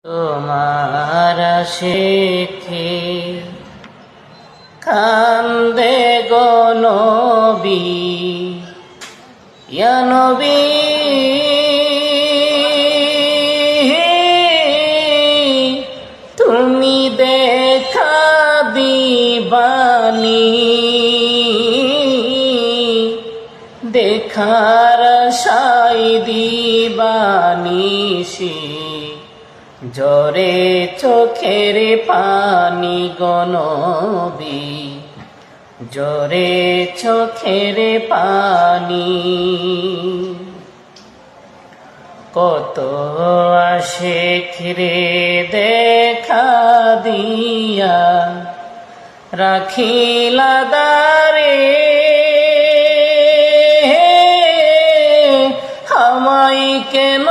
তোমার শেখে কান্দে গো নবী, ইয়া নবী তুমি দেখা দিবানি, দেখার আশায় দিবানিশি জরে চোখের পানি গো নবী, জরে চোখের পানি। কত আশিক রে দেখা দিয়া রাখিলা দারে, আমায় কেন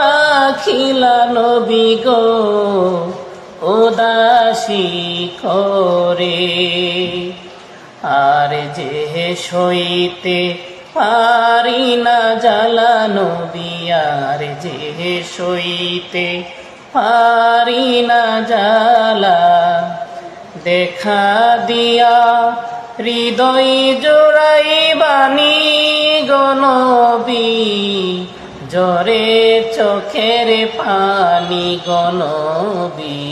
রাখিলা নবী গো উদাসী করে। আর যে সইতে পারি না জ্বালা নবী, আর যে সইতে পারি না জ্বালা, দেখা দিয়া হৃদয় জোড়াইবানি গো নবী, জরে চোখের পানি গো নবী,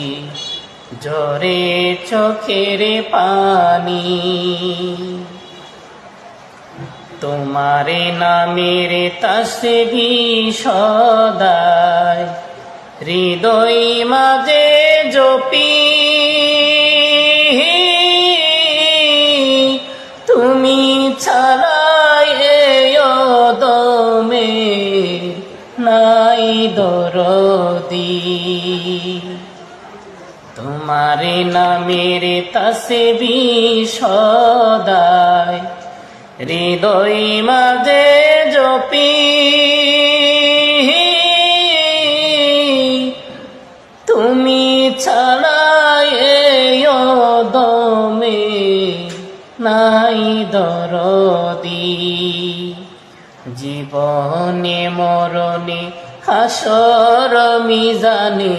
জরে চোখের পানি। তোমারে নামের তাসবিহ সদায় হৃদয় মাঝে জপি, তুমি ছাড়া এই দমে নাই দরদি। তোমারে নামের তাসবিহ সদায় হৃদয় মাঝে জপি, তুমি ছাড়া এই দমে নাই দরদি। জীবনে মরণে হাসর মিজানে,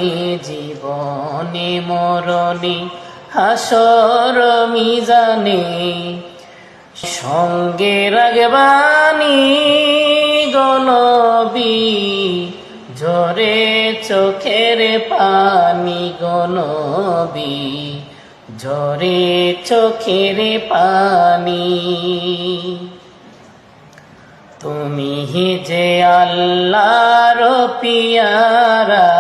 জীবনে মরণে হাসর মিজানে, সঙ্গে রাগবানি গো নবী, ঝরে চোখের পানি গো নবী, ঝরে চোখের পানি। তুমি যে আল্লাহর পিয়ারা,